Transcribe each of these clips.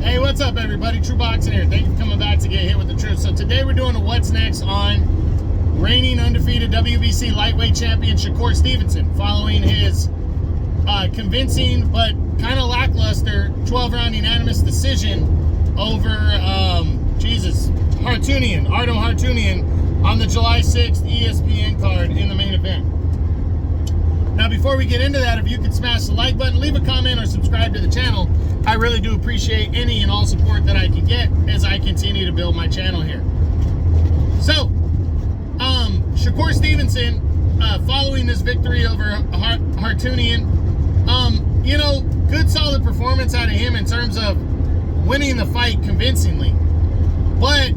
Hey, what's up, everybody? True Boxing here. Thank you for coming back to get hit with the truth. So today we're doing a what's next on reigning undefeated WBC lightweight champion Shakur Stevenson, following his convincing but kind of lackluster 12-round unanimous decision over Artem Harutyunyan on the July 6th ESPN card in the main event. Now, before we get into that, if you could smash the like button, leave a comment, or subscribe to the channel, I really do appreciate any and all support that I can get as I continue to build my channel here. So, Shakur Stevenson, following this victory over Harutyunyan, good solid performance out of him in terms of winning the fight convincingly. But,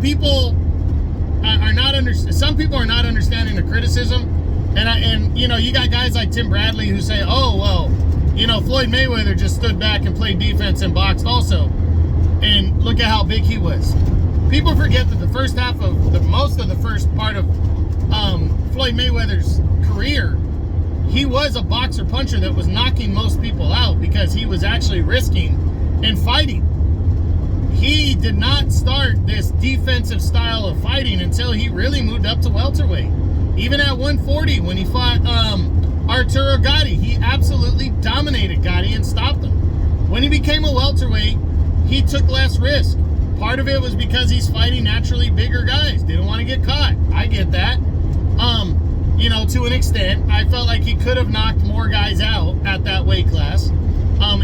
people are not some people are not understanding the criticism. And you got guys like Tim Bradley who say, oh, well, Floyd Mayweather just stood back and played defense and boxed also. And look at how big he was. People forget that the first half of most of the first part of Floyd Mayweather's career, he was a boxer puncher that was knocking most people out because he was actually risking and fighting. He did not start this defensive style of fighting until he really moved up to welterweight. Even at 140, when he fought Arturo Gatti, he absolutely dominated Gatti and stopped him. When he became a welterweight, he took less risk. Part of it was because he's fighting naturally bigger guys. Didn't want to get caught. I get that. To an extent, I felt like he could have knocked more guys out at that weight class. And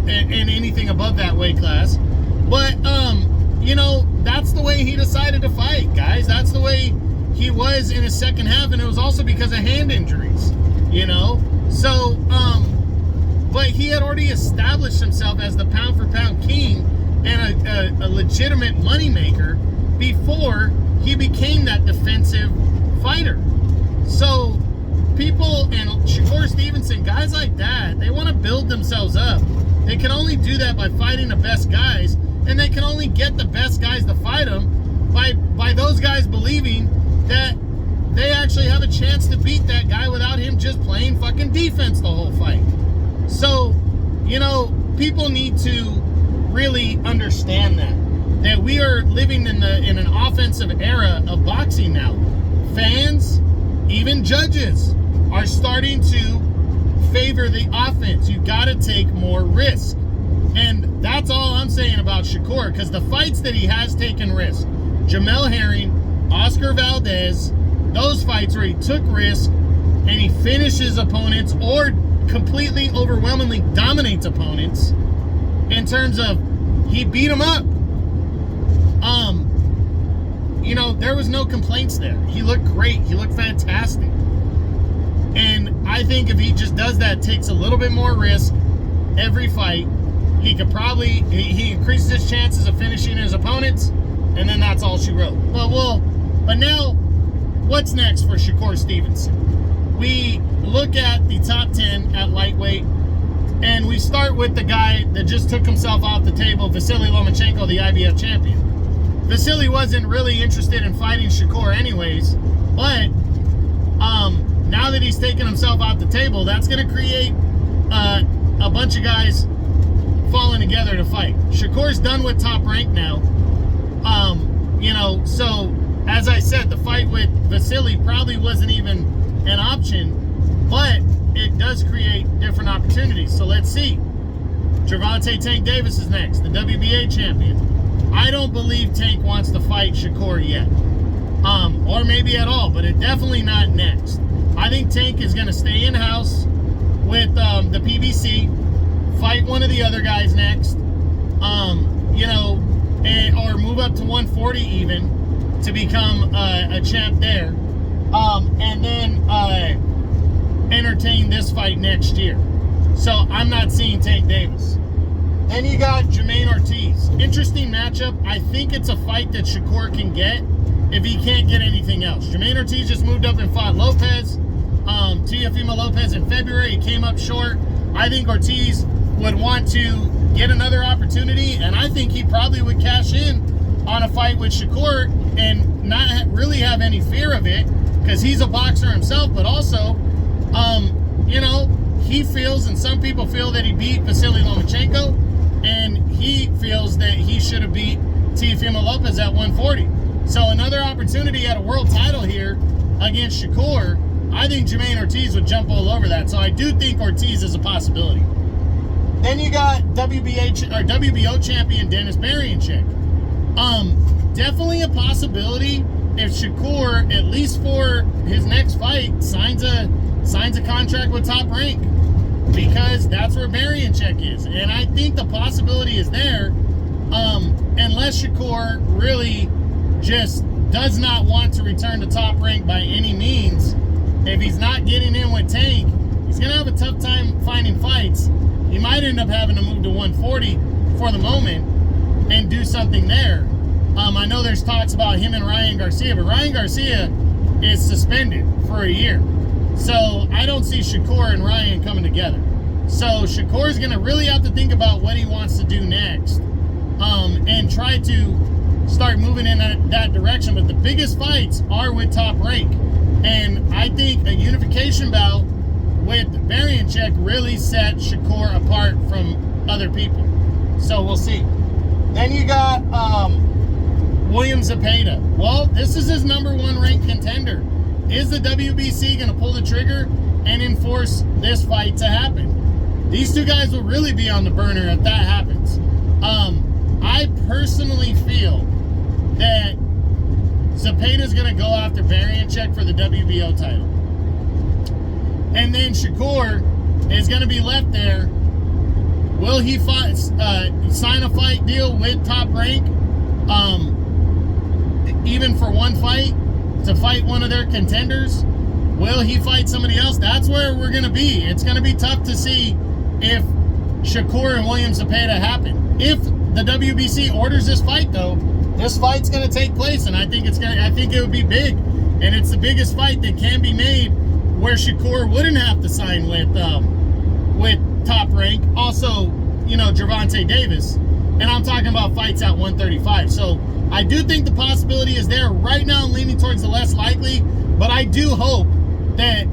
anything above that weight class. But, that's the way he decided to fight, guys. That's the way he was in his second half, and it was also because of hand injuries, So, but he had already established himself as the pound-for-pound king and a legitimate moneymaker before he became that defensive fighter. So, people, and Shakur Stevenson, guys like that, they want to build themselves up. They can only do that by fighting the best guys, and they can only get the best guys to fight them by those guys believing that they actually have a chance to beat that guy without him just playing fucking defense the whole fight. So, people need to really understand that we are living in an offensive era of boxing now. Fans, even judges, are starting to favor the offense. You got to take more risk. And that's all I'm saying about Shakur, because the fights that he has taken risk, Jamel Herring, Oscar Valdez, those fights where he took risk and he finishes opponents or completely overwhelmingly dominates opponents in terms of he beat them up. There was no complaints there. He looked great. He looked fantastic. And I think if he just does that, takes a little bit more risk every fight, he could probably, he increases his chances of finishing his opponents, and then that's all she wrote. But now, what's next for Shakur Stevenson? We look at the top 10 at lightweight, and we start with the guy that just took himself off the table, Vasily Lomachenko, the IBF champion. Vasily wasn't really interested in fighting Shakur anyways, but now that he's taken himself off the table, that's going to create a bunch of guys falling together to fight. Shakur's done with Top Rank now. So as I said, the fight with Vasily probably wasn't even an option, but it does create different opportunities. So let's see. Gervonta Tank Davis is next, the WBA champion. I don't believe Tank wants to fight Shakur yet, or maybe at all, but it's definitely not next. I think Tank is going to stay in-house with the PBC, fight one of the other guys next, or move up to 140 even to become a champ there, and then entertain this fight next year. So I'm not seeing Tank Davis. Then you got Jermaine Ortiz. Interesting matchup. I think it's a fight that Shakur can get if he can't get anything else. Jermaine Ortiz just moved up and fought Lopez, Teofimo Lopez in February. He came up short. I think Ortiz would want to get another opportunity, and I think he probably would cash in on a fight with Shakur and not really have any fear of it, because he's a boxer himself, but also, he feels, and some people feel, that he beat Vasily Lomachenko, and should have beat Teofimo Lopez at 140. So another opportunity at a world title here against Shakur. I think Jermaine Ortiz would jump all over that. So I do think Ortiz is a possibility. Then you got WBO champion Dennis Berianchik. Definitely a possibility if Shakur, at least for his next fight, signs a contract with Top Rank, because that's where Berianchik is. And I think the possibility is there, unless Shakur really just does not want to return to Top Rank by any means. If he's not getting in with Tank, he's going to have a tough time finding fights. He might end up having to move to 140 for the moment and do something there. I know there's talks about him and Ryan Garcia, but Ryan Garcia is suspended for a year. So I don't see Shakur and Ryan coming together. So Shakur's going to really have to think about what he wants to do next, and try to start moving in that direction. But the biggest fights are with Top Rank. And I think a unification bout with Berianchik really set Shakur apart from other people. So we'll see. Then you got William Zepeda. Well, this is his #1 ranked contender. Is the WBC going to pull the trigger and enforce this fight to happen? These two guys will really be on the burner if that happens. I personally feel that Zepeda's going to go after Berianchik for the WBO title. And then Shakur is going to be left there. Will he sign a fight deal with Top Rank, even for one fight, to fight one of their contenders? Will he fight somebody else? That's where we're going to be. It's going to be tough to see if Shakur and William Zepeda happen. If the WBC orders this fight, though, this fight's going to take place, and I think it would be big, and it's the biggest fight that can be made, where Shakur wouldn't have to sign with Top Rank. Also, Gervonta Davis, and I'm talking about fights at 135. So I do think the possibility is there. Right now, I'm leaning towards the less likely, but I do hope that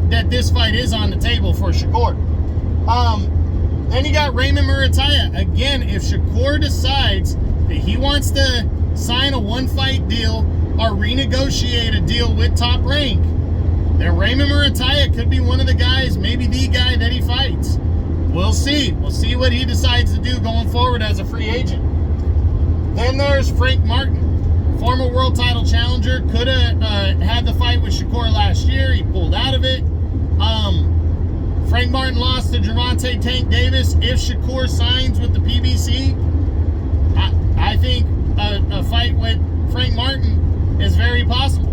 that this fight is on the table for Shakur. Then you got Raymond Murataya. Again, if Shakur decides that he wants to sign a one-fight deal or renegotiate a deal with Top Rank, then Raymond Murataya could be one of the guys, maybe the guy that he fights. We'll see. We'll see what he decides to do going forward as a free agent. Then there's Frank Martin, former world title challenger. Could have had the fight with Shakur last year. He pulled out of it. Frank Martin lost to Gervonta Tank Davis. If Shakur signs with the PBC, I think a fight with Frank Martin is very possible.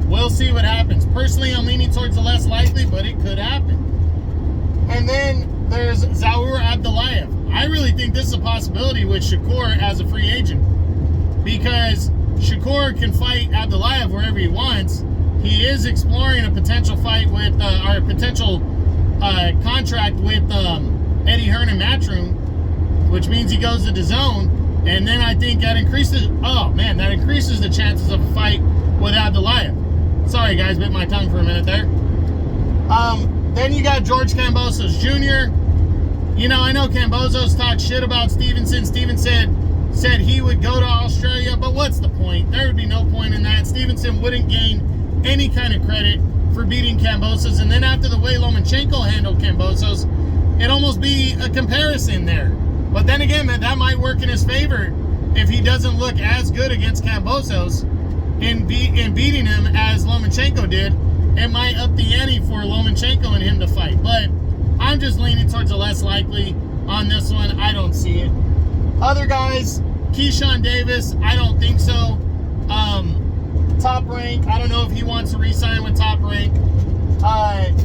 We'll see what happens. Personally, I'm leaning towards the less likely, but it could happen. And then there's Zaur Abdullayev. I really think this is a possibility with Shakur as a free agent, because Shakur can fight Abdullayev wherever he wants. He is exploring a potential fight with, or a potential contract with Eddie Hearn and Matchroom, which means he goes to the zone. And then I think that increases the chances of a fight with Abdullayev. Sorry, guys, bit my tongue for a minute there. Then you got George Kambosos Jr. I know Kambosos talked shit about Stevenson. Stevenson said he would go to Australia, but what's the point? There would be no point in that. Stevenson wouldn't gain any kind of credit for beating Kambosos. And then after the way Lomachenko handled Kambosos, it'd almost be a comparison there. But then again, that might work in his favor if he doesn't look as good against Kambosos in beating him as Lomachenko did. It might up the ante for Lomachenko and him to fight. But I'm just leaning towards the less likely on this one. I don't see it. Other guys, Keyshawn Davis, I don't think so. Top Rank, I don't know if he wants to re-sign with Top Rank.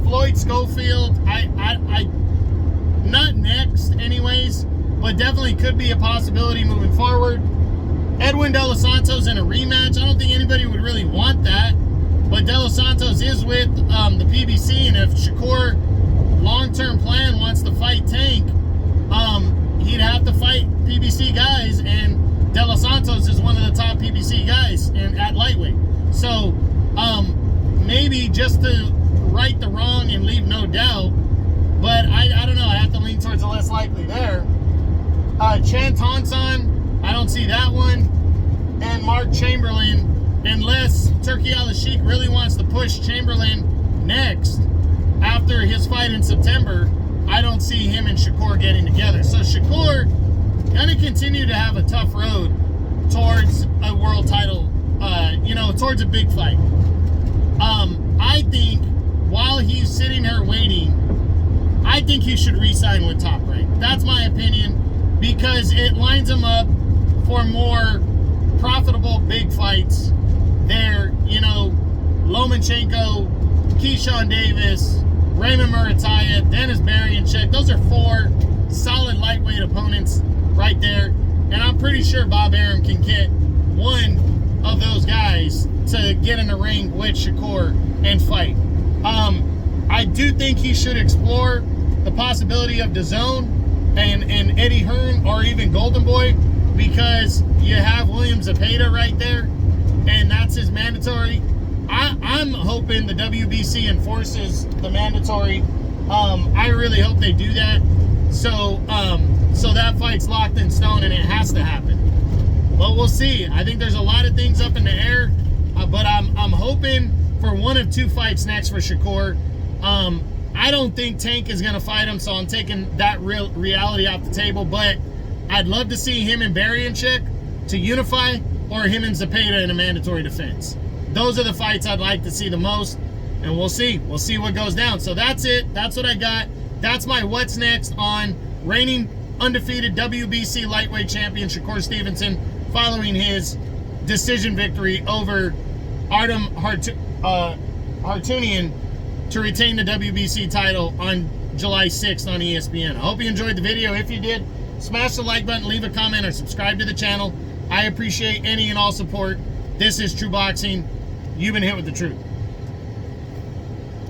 Floyd Schofield, I not next anyways, but definitely could be a possibility moving forward. Edwin De Los Santos in a rematch, I don't think anybody would really want that, but De Los Santos is with the PBC, and if Shakur long-term plan wants to fight Tank, he'd have to fight PBC guys, and De Los Santos is one of the top PBC guys at lightweight. So maybe just to right the wrong and leave no doubt, but I don't know. I have to lean towards the less likely there. Chan Tonson, I don't see that one. And Mark Chamberlain, unless Turki Al-Sheikh really wants to push Chamberlain next after his fight in September, I don't see him and Shakur getting together. So Shakur gonna continue to have a tough road towards a world title, towards a big fight. I think while he's sitting there waiting, I think he should re-sign with Top Rank. That's my opinion, because it lines him up for more profitable big fights there. Lomachenko, Keyshawn Davis, Raymond Murataya, Dennis Berianchuk. Those are 4 solid lightweight opponents right there. And I'm pretty sure Bob Arum can get one of those guys to get in the ring with Shakur and fight. I do think he should explore the possibility of DAZN and Eddie Hearn, or even Golden Boy, because you have William Zepeda right there, and that's his mandatory. I'm hoping the WBC enforces the mandatory. I really hope they do that. So that fight's locked in stone and it has to happen. But we'll see. I think there's a lot of things up in the air, but I'm hoping for one of 2 fights next for Shakur. I don't think Tank is going to fight him, so I'm taking that reality off the table. But I'd love to see him and Berianchuk to unify, or him and Zepeda in a mandatory defense. Those are the fights I'd like to see the most, and we'll see. We'll see what goes down. So that's it. That's what I got. That's my what's next on reigning undefeated WBC lightweight champion Shakur Stevenson, following his decision victory over Artem Harutyunyan to retain the WBC title on July 6th on ESPN. I hope you enjoyed the video. If you did, smash the like button, leave a comment, or subscribe to the channel. I appreciate any and all support. This is True Boxing. You've been hit with the truth.